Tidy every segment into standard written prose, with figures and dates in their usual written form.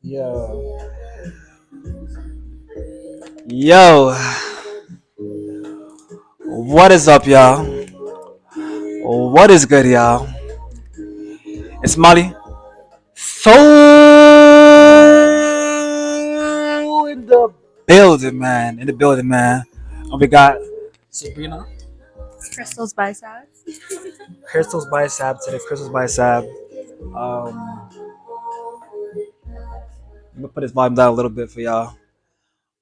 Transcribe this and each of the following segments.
Yo, yo, what is up, y'all? What is good, y'all? It's Molly. So in the building, man. In the building, man. And we got Sabrina. Crystals bicep. Crystal's by Sab today. Crystal's by Sab. Um, I'm gonna put his volume down a little bit for y'all.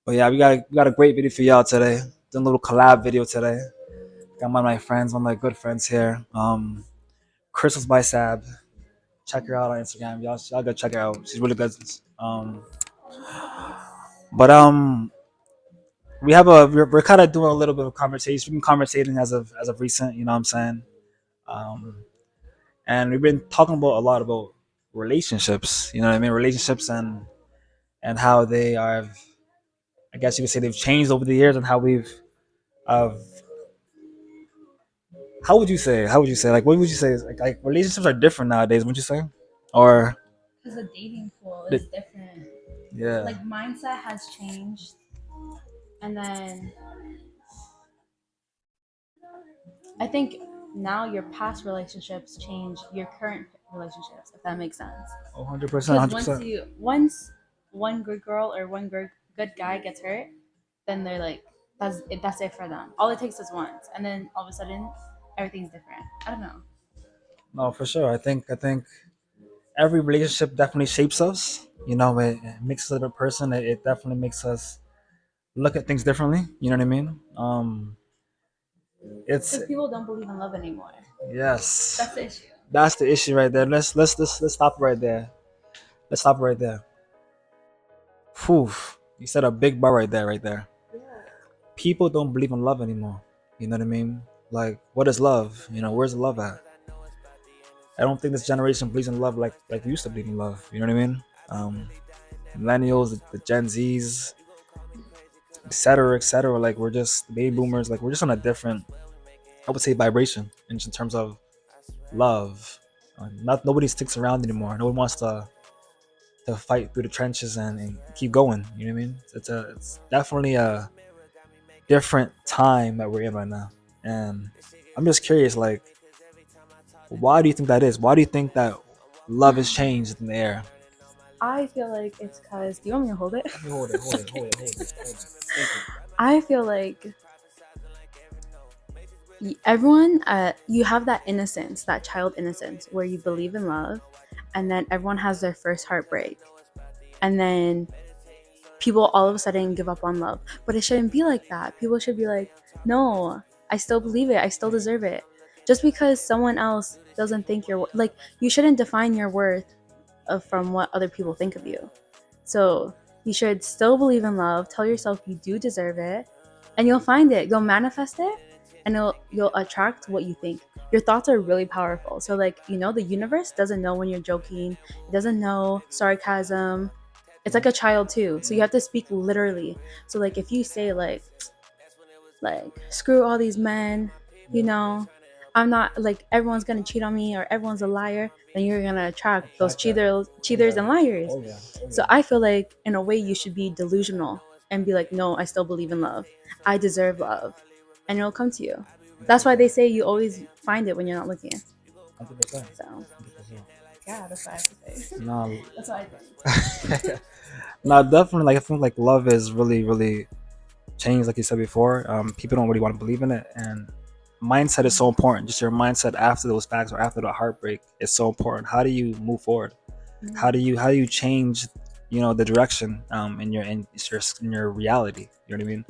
But yeah, we got a great video for y'all today. Doing a little collab video today. Got one of my friends, one of my good friends here. Crystal's by Sab. Check her out on Instagram. Y'all go check her out. She's really good. Um, but we have we're kind of doing a little bit of conversation. We've been conversating as of recent. You know what I'm saying? Um, and we've been talking about a lot about relationships. You know what I mean? Relationships and how they are. I guess you could say they've changed over the years and how we've. Uh, how would you say? How would you say? Like, what would you say? Like relationships are different nowadays. Would you say? Or Because the dating pool the, is different. yeah. Like mindset has changed, and then I think now your past relationships change your current relationships. If that makes sense. 100%. Because 100%. once one good girl or one good guy gets hurt, then they're like that's it for them. All it takes is once, and then all of a sudden everything's different. I don't know. No, for sure. I think every relationship definitely shapes us. You know, it makes us a different person. It definitely makes us look at things differently. You know what I mean? It's Because people don't believe in love anymore. yes, That's the issue. that's the issue right there. Let's stop right there. Let's stop right there. Whew, you said a big bar right there, right there. People don't believe in love anymore. You know what I mean? Like, what is love? You know, where's the love at? I don't think this generation believes in love like we used to believe in love. You know what I mean? Millennials, the Gen Zs, etc., etc. Like we're just baby boomers. Like we're just on a different, I would say, vibration in terms of love. Not nobody sticks around anymore. No one wants to fight through the trenches and keep going. You know what I mean? It's definitely a different time that we're in right now. And I'm just curious, like, why do you think that is? Why do you think that love has changed in the air? I feel like it's because. Do you want me to hold it? Hold it, hold it, hold it, hold it, hold it. I feel like everyone, you have that innocence, that child innocence, where you believe in love, and then everyone has their first heartbreak, and then people all of a sudden give up on love. But it shouldn't be like that. People should be like, no, I still believe it. I still deserve it. Just because someone else doesn't think you're like, you shouldn't define your worth from what other people think of you. So you should still believe in love. Tell yourself you do deserve it, and you'll find it. You'll manifest it, and you'll attract what you think. Your thoughts are really powerful. So like, the universe doesn't know when you're joking. It doesn't know sarcasm. It's like a child too. So you have to speak literally. So like if you say like screw all these men, I'm not like everyone's gonna cheat on me or everyone's a liar, then you're gonna attract those cheaters and liars. Oh yeah. So I feel like in a way you should be delusional and be like, no, I still believe in love. I deserve love. And it'll come to you. That's why they say you always find it when you're not looking. 100%. So yeah, that's what I have to say. No, That's what I think. no, definitely. Like I think like love is really, really changed. Like you said before, people don't really want to believe in it, and mindset is so important. Just your mindset after those facts or after the heartbreak is so important. How do you move forward? How do you change, the direction in your reality? You know what I mean?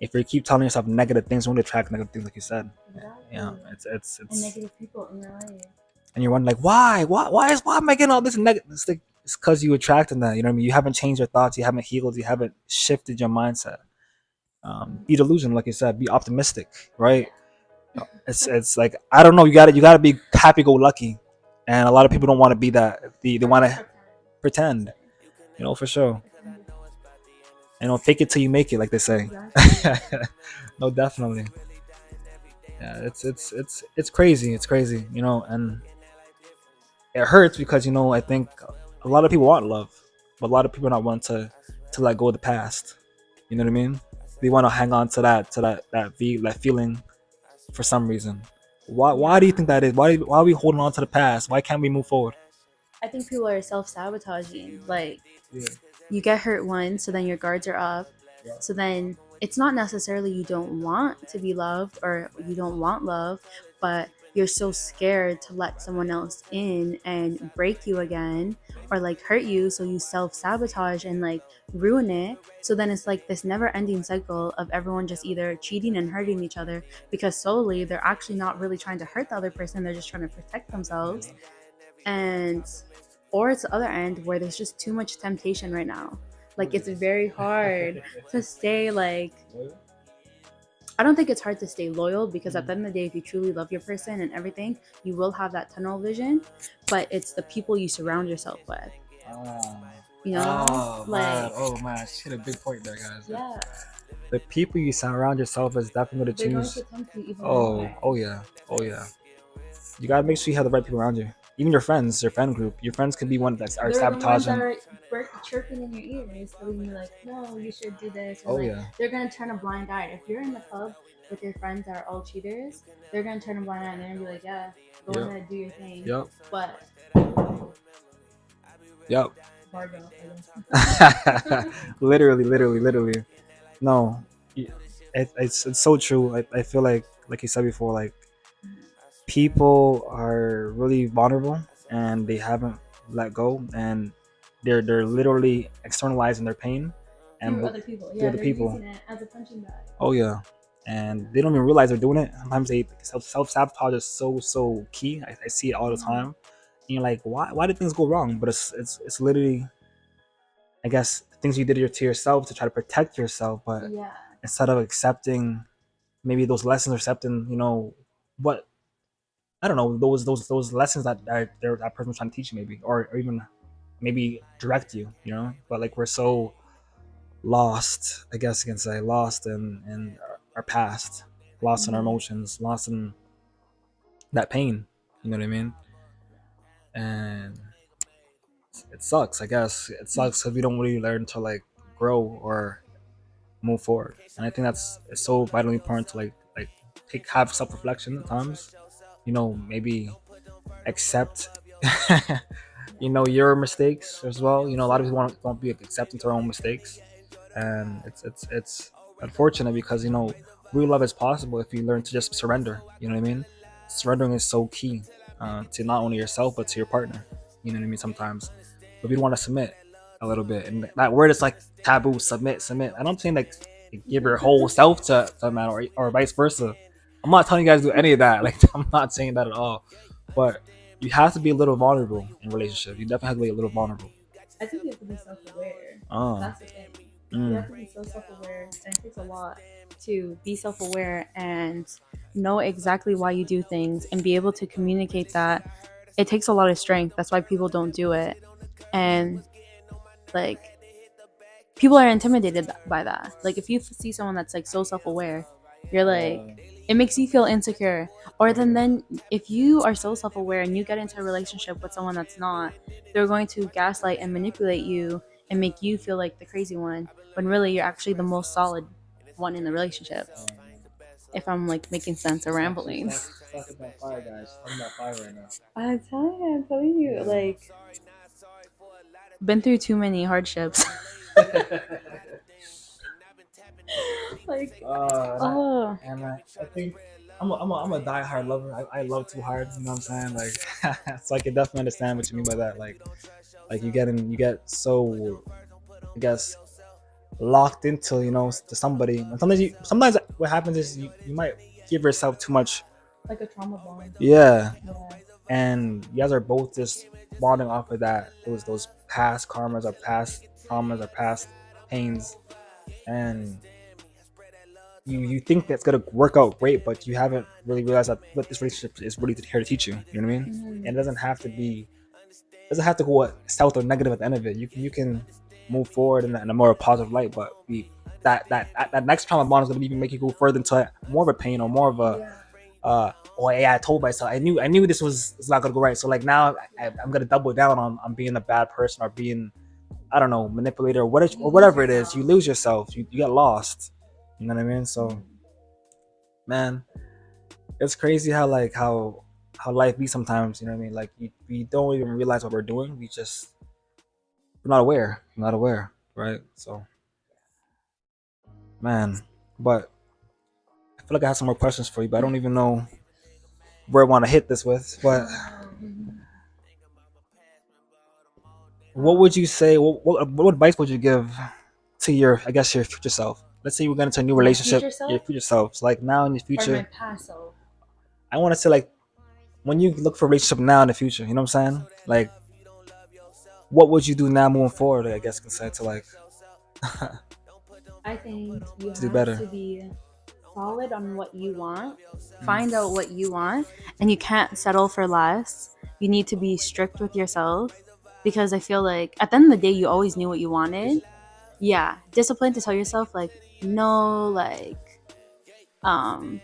If you keep telling yourself negative things, you're going to attract negative things, like you said. Exactly. Yeah, it's And negative people in your life. and you're wondering like why am I getting all this negative? It's because you attracted that. You know what I mean? You haven't changed your thoughts. You haven't healed. You haven't shifted your mindset. Be delusional, like you said. Be optimistic, right? It's like I don't know. You gotta be happy go lucky, and a lot of people don't want to be that. They want to pretend, for sure. Fake it till you make it, like they say. Exactly. No, definitely. Yeah, it's crazy. It's crazy, you know, and it hurts because, you know, I think a lot of people want love, but a lot of people not want to let go of the past. You know what I mean? They want to hang on to that feeling for some reason. Why do you think that is? Why are we holding on to the past? Why can't we move forward? I think people are self-sabotaging. Like, Yeah. you get hurt once, so then your guards are up. Yeah. So then it's not necessarily you don't want to be loved or you don't want love, but you're so scared to let someone else in and break you again or like hurt you, so you self-sabotage and like ruin it. So then it's like this never-ending cycle of everyone just either cheating and hurting each other, because solely they're actually not really trying to hurt the other person, they're just trying to protect themselves. And or it's the other end where there's just too much temptation right now. Like, it's very hard to stay like, I don't think it's hard to stay loyal, because at the end of the day, if you truly love your person and everything, you will have that tunnel vision. But it's the people you surround yourself with. You know? Oh man, she hit a big point there, guys. Yeah. The people you surround yourself is definitely They're going choose. to tempt you even Oh, more. oh yeah, oh yeah. You gotta make sure you have the right people around you. Even your friends, your friend group. Your friends could be one that are They're the ones sabotaging. that are chirping in your ears, telling you like, no, you should do this. Or Oh like, yeah. they're gonna turn a blind eye. If you're in the club with your friends that are all cheaters, they're gonna turn a blind eye and they're gonna be like, yeah, go Yep. ahead, do your thing. Yep. But Yep. barbell, I guess. Literally. No, it's so true. I feel like you said before, like people are really vulnerable and they haven't let go, and they're literally externalizing their pain and Through other people. through Yeah, other they're people. using it as a punching bag. Oh yeah, and they don't even realize they're doing it. Sometimes they self sabotage is so key. I see it all the time. And you're like, why did things go wrong? But it's literally, I guess, things you did to yourself to try to protect yourself. But Yeah. instead of accepting maybe those lessons, or accepting, you know, what, I don't know, those lessons that person was trying to teach you, maybe, or even maybe direct you, you know. But like we're so lost, I guess you can say, lost in our past, lost in our emotions, lost in that pain. You know what I mean? And it sucks. I guess it sucks if we don't really learn to like grow or move forward. And I think that's it's so vitally important to like have self reflection at times. You know, maybe accept you know your mistakes as well. You know, a lot of people won't be accepting to their own mistakes, and it's unfortunate because, you know, real love is possible if you learn to just surrender. You know what I mean? Surrendering is so key to not only yourself but to your partner. You know what I mean? Sometimes, but we don't want to submit a little bit, and that word is like taboo. Submit. I don't think like give your whole self to a man, or vice versa. I'm not telling you guys to do any of that. Like, I'm not saying that at all. But you have to be a little vulnerable in relationship. You definitely have to be a little vulnerable. I think you have to be self-aware. Oh. That's the thing. You have to be so self-aware, and it takes a lot to be self-aware and know exactly why you do things and be able to communicate that. It takes a lot of strength. That's why people don't do it. And like, people are intimidated by that. Like, if you see someone that's like so self-aware, you're like, it makes you feel insecure. Or then if you are so self-aware and you get into a relationship with someone that's not, they're going to gaslight and manipulate you and make you feel like the crazy one, when really you're actually the most solid one in the relationship. If I'm like making sense or rambling. Talking about fire, guys. Talking about fire right now. I'm telling you, like, been through too many hardships. Like, oh, and I think I'm a diehard lover. I love too hard. You know what I'm saying? Like, so I can definitely understand what you mean by that. Like you get so, I guess, locked into, you know, to somebody. And sometimes what happens is you might give yourself too much. like a trauma bond. Yeah. Yeah. And you guys are both just bonding off of that, those past karmas or past traumas or past pains, and you think that's gonna work out great, but you haven't really realized that what this relationship is really here to teach you. You know what I mean? And it doesn't have to go south or negative at the end of it. You can move forward in a more positive light, but that next trauma bond is gonna even make you go further into more of a pain or more of a oh yeah, I told myself I knew this was not gonna go right. So like now I'm gonna double down on being a bad person or being, I don't know, manipulator or whatever it is. You lose yourself. You get lost. You know what I mean? So man, it's crazy how like how life be sometimes. You know what I mean? Like we don't even realize what we're doing. We're not aware. We're not aware, right? So man, but I feel like I have some more questions for you, but I don't even know where I want to hit this with. But what would you say? What advice would you give to your, I guess, your future self? Let's say you get into a new My relationship. future self Your future self, so like now in the or my future. past self? I want to say like when you look for a relationship now in the future. You know what I'm saying? Like, what would you do now moving forward? I guess compared to like I think you to do have better. to be solid on what you want, find out what you want, and you can't settle for less. You need to be strict with yourself because I feel like at the end of the day, you always knew what you wanted. Yeah, discipline to tell yourself, like, no, like, um,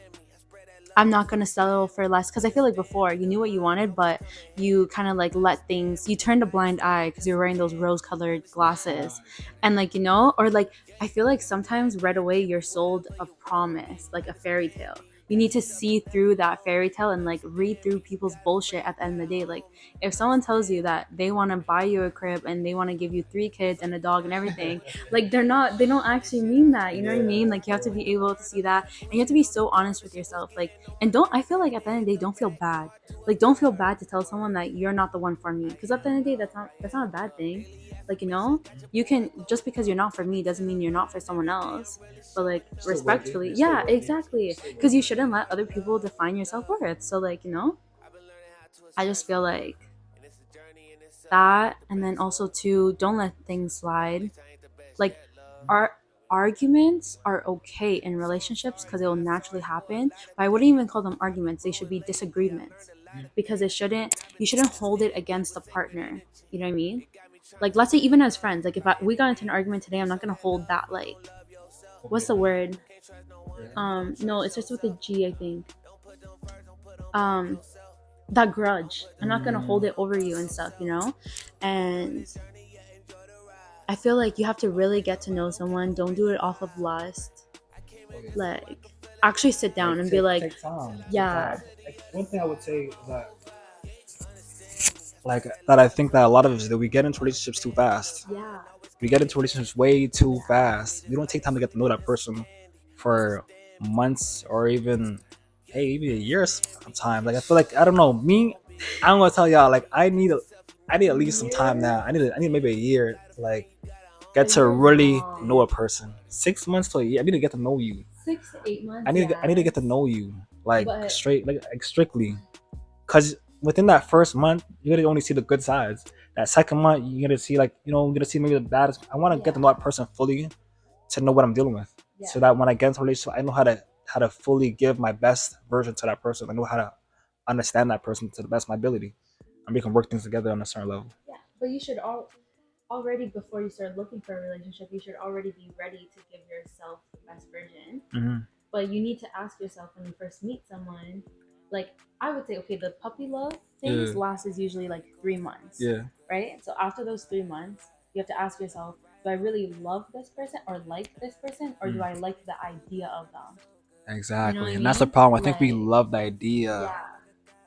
I'm not gonna settle for less because I feel like before you knew what you wanted, but you kind of like let things. You turned a blind eye because you're wearing those rose-colored glasses, and like or like I feel like sometimes right away you're sold a promise, like a fairy tale. You need to see through that fairy tale and like read through people's bullshit at the end of the day. Like if someone tells you that they want to buy you a crib and they want to give you 3 kids and a dog and everything, like they don't actually mean that. You know what I mean? Like you have to be able to see that, and you have to be so honest with yourself. Like and don't I feel like at the end of the day, don't feel bad. Like don't feel bad to tell someone that you're not the one for me. Because at the end of the day, that's not a bad thing. Like, you can just because you're not for me doesn't mean you're not for someone else. But like respectfully, yeah, exactly. Because you shouldn't let other people define your self worth. So like, I just feel like that and then also too, don't let things slide. Like our arguments are okay in relationships because it will naturally happen, but I wouldn't even call them arguments. They should be disagreements because you shouldn't hold it against the partner. You know what I mean? Like let's say even as friends, like if we got into an argument today, I'm not gonna hold that, like, what's the word, no, it starts with a G, I think. um that grudge, I'm not gonna hold it over you and stuff, and I feel like you have to really get to know someone. Don't do it off of lust. Like, actually sit down Like and be like, take time. Take yeah, time. Like, one thing I would say is that like that I think that a lot of us that we get into relationships too fast. yeah, We get into relationships way too fast. We don't take time to get to know that person for months or even even a year sometimes. Like I feel like I don't know me. I'm gonna tell y'all like I need at least some time now. I need maybe a year to like a get to year is really know long. a person. 6 months to a year. I need to get to know you. 6 to 8 months, I need to get to yes, know you like but straight like strictly because within that first month you're gonna only see the good sides. That second month you're gonna see like you're gonna see maybe the bad. I want to get to know yeah, that person fully to know what I'm dealing with, yeah, so that when I get into a relationship I know how to fully give my best version to that person. I know how to understand that person to the best of my ability, and we can work things together on a certain level. yeah. But you should already, before you start looking for a relationship, you should already be ready to give yourself the best version. Hmm. But you need to ask yourself when you first meet someone, like, I would say, okay, the puppy love Yeah, phase lasts is usually like 3 months, yeah, right? So after those 3 months, you have to ask yourself, do I really love this person or like this person, or do mm, I like the idea of them? You know what exactly. I And that's the mean? problem. I think we Like, love the yeah,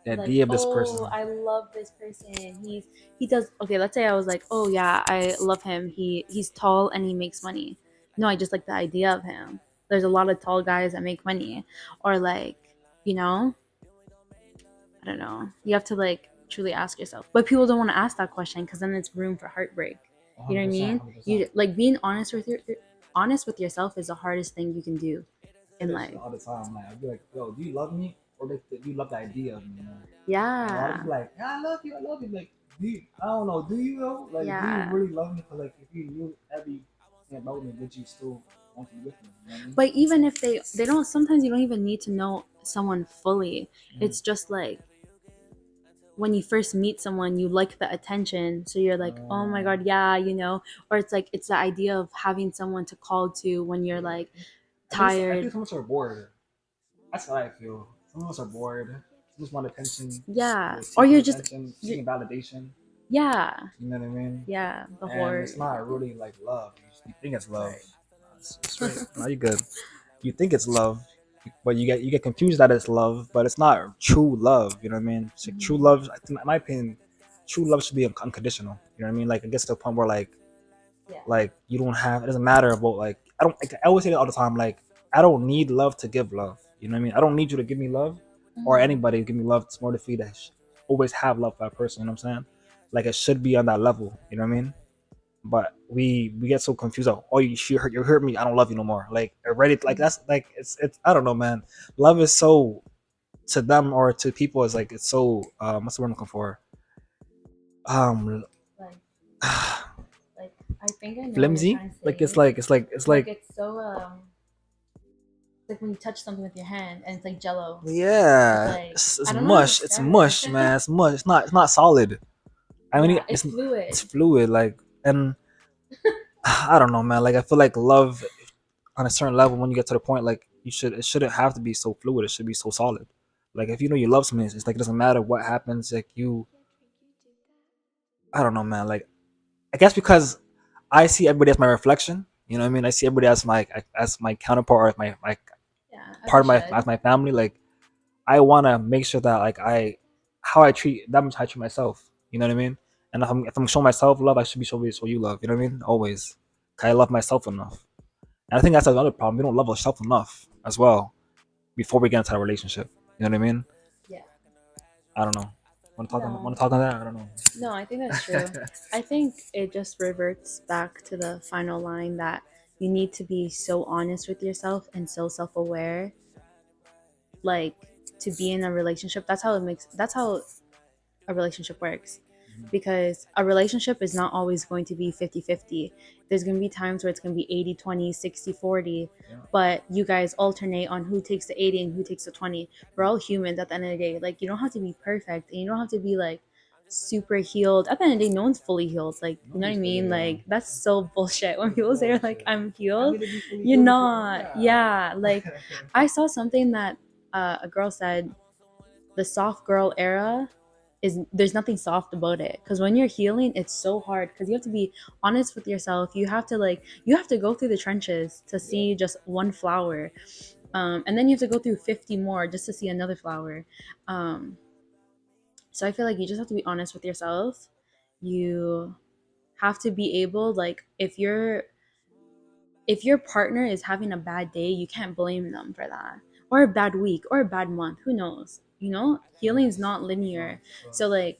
like, idea of this oh, person. I love this person. He does okay. Let's say I was like, oh yeah, I love him. He's tall and he makes money. No, I just like the idea of him. There's a lot of tall guys that make money, or like, you know, I don't know. You have to like truly ask yourself. But people don't want to ask that question because then it's room for heartbreak. You know what I 100%, mean? 100%. You like being honest with honest with yourself is the hardest thing you can do Say in that shit life. all the time. Like I'd be like, yo, do you love me or do you love the idea of me? And a lot of Yeah. people like, yeah, I love you, I love you. Like, I don't know, do you though? Like, do you Yeah. really love me? Cause like, if you knew everything about me, would you still want to be with me? You know what I mean? But even if they don't, sometimes you don't even need to know someone fully. Mhm. It's just like when you first meet someone, you like the attention, so you're like, oh my god, yeah, or it's like it's the idea of having someone to call to when you're like I tired. think so much are bored. That's what I feel. Some of us are bored. Some just want attention. Yeah, They're or seeking you're just attention, seeking validation. yeah, You know what I mean? yeah, the And horror. it's not really like love. You think it's love. Right. It's straight. No, you good. You think it's love, but you get confused that it's love, but it's not true love. You know what I mean? So true Mhm. love, I think, in my opinion, true love should be unconditional. You know what I mean? Like it gets to a point where Yeah. like you don't have. It doesn't matter about like I don't. Like, I always say it all the time. Like I don't need love to give love. You know what I mean? I don't need you to give me love, or Mhm. anybody to give me love. It's more to feed that. Always have love for that person. You know what I'm saying? Like it should be on that level. You know what I mean? But we get so confused. Oh, you hurt me. I don't love you no more. Like already, like that's like it's. I don't know, man. Love is so to them or to people is like it's so what's the word I'm looking for? Um, Like, like I think I know what you're flimsy. trying to Like say. it's Like like it's so like when you touch something with your hand and it's like jello. It's yeah, like it's I don't know how to mush. It's describe mush, it. man. It's mush. It's not solid. I mean, Yeah, it's it's fluid. fluid. Like and I don't know, man. Like I feel like love on a certain level when you get to the point like it shouldn't have to be so fluid. It should be so solid. Like if you know you love someone, it's like it doesn't matter what happens. Like I don't know, man. Like I guess because I see everybody as my reflection. You know what I mean? I see everybody as my counterpart or as my Yeah, as part you of my should. as my family. Like I want to make sure that like how I treat them is how I treat myself. You know what I mean? And if I'm showing myself love, I should be showing you love. You know what I mean? Always. 'Cause I love myself enough. And I think that's another problem. We don't love ourselves enough as well before we get into a relationship. You know what I mean? Yeah. I don't know. Want No. to talk on that? I don't know. No, I think that's true. I think it just reverts back to the final line that you need to be so honest with yourself and so self-aware, like to be in a relationship. That's how a relationship works. Because a relationship is not always going to be 50-50. There's going to be times where it's going to be 80-20, 60-40, Yeah. but you guys alternate on who takes the 80 and who takes the 20. We're all humans at the end of the day. Like you don't have to be perfect and you don't have to be like super healed. At the end of the day, no one's fully healed. Like, you know what I mean? Like that's so bullshit when people say like I'm healed. You're not. Yeah. Like I saw something that a girl said the soft girl era is there's nothing soft about it because when you're healing it's so hard because you have to be honest with yourself. You have to go through the trenches to see just one flower, and then you have to go through 50 more just to see another flower. So I feel like you just have to be honest with yourself. You have to be able, like, if your partner is having a bad day, you can't blame them for that, or a bad week or a bad month, who knows, healing is not linear. So like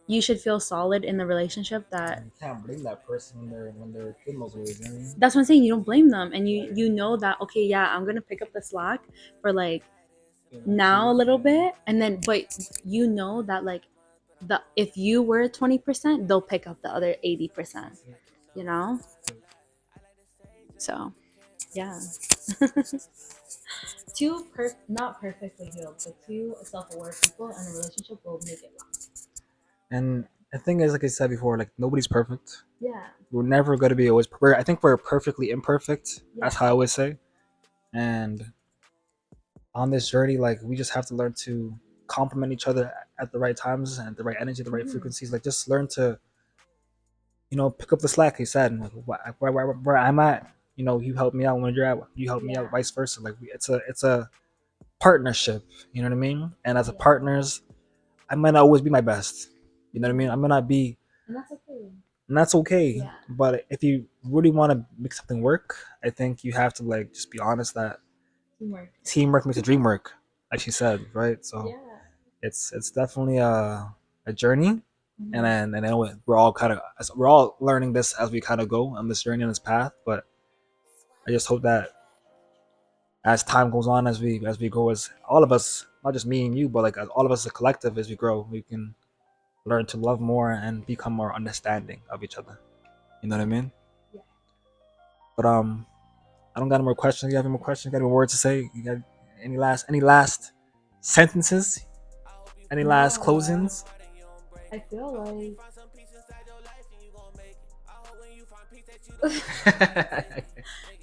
you should feel solid in the relationship that You can't blame that person when they're in those ways. You know what I mean? that's what I'm saying. You don't blame them, and you know that, okay, yeah, I'm gonna pick up the slack for like now a little bit, and then but you know that like the if you were 20%, they'll pick up the other 80%, you know. So yeah. Not perfectly healed, but two self-aware people in a relationship will make it last. And the thing is, like I said before, like nobody's perfect. Yeah. We're never gonna be always. I think we're perfectly imperfect. That's Yeah. how I always say. And on this journey, like we just have to learn to complement each other at the right times and the right energy, the right frequencies. Like just learn to, pick up the slack. He said, and, like, where I'm at, you help me out when you're at, you help me out, Yeah. vice versa. Like it's a partnership. You know what I mean? And as a Yeah. partners, I might not always be my best. You know what I mean? I might not be, And that's okay. and that's okay. Yeah. But if you really want to make something work, I think you have to like just be honest that Teamwork. teamwork makes a dream work, like she said, right? So Yeah. it's definitely a journey, and Mhm. then we're all learning this as we kind of go on this journey on this path. But I just hope that as time goes on, as we grow, as all of us, not just me and you, but like as all of us as a collective, as we grow, we can learn to love more and become more understanding of each other. You know what I mean? Yeah. But I don't got any more questions. You have any more questions? Got any words to say? You got any last sentences? Any last No. closings? I feel like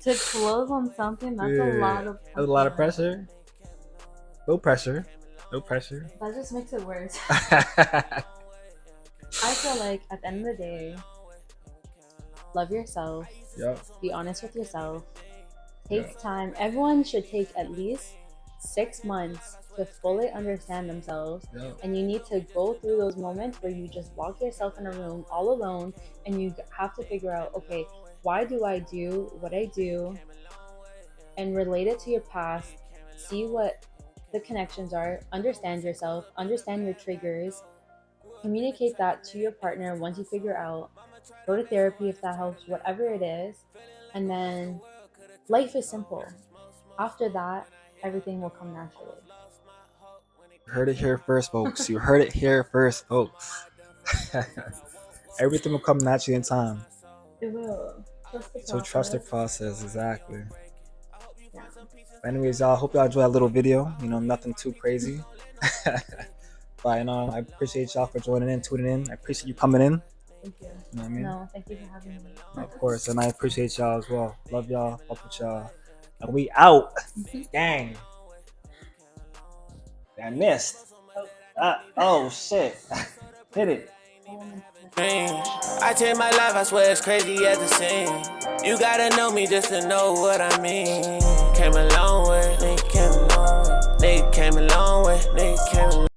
to close on something, that's a Yeah, lot of that's a lot of pressure. pressure. No pressure. No pressure. That just makes it worse. I feel like at the end of the day, love yourself. Yep. Be honest with yourself. Yeah. Take time. Everyone should take at least 6 months to fully understand themselves. Yeah. And you need to go through those moments where you just lock yourself in a room all alone and you have to figure out, okay, why do I do what I do? And relate it to your past. See what the connections are. Understand yourself. Understand your triggers. Communicate that to your partner once you figure out. Go to therapy if that helps, whatever it is. And then life is simple. After that, everything will come naturally. You heard it here first, folks. You heard it here first, folks. Everything will come naturally in time. It will. Trust the process. So trust the process, exactly. Yeah. Anyways, y'all, hope y'all enjoyed that little video. You know, nothing too crazy. But, you know, I appreciate y'all for joining in, tuning in. I appreciate you coming in. Thank you. You know what I mean? No, thank you for having me. Of course, and I appreciate y'all as well. Love y'all. Fuck with y'all. And we out. Gang. I missed. Oh, shit. Hit it. I take my life, I swear it's crazy as the same. You gotta know me just to know what I mean. Came a long way, nigga came a long way, nigga came a long way, nigga came a long way.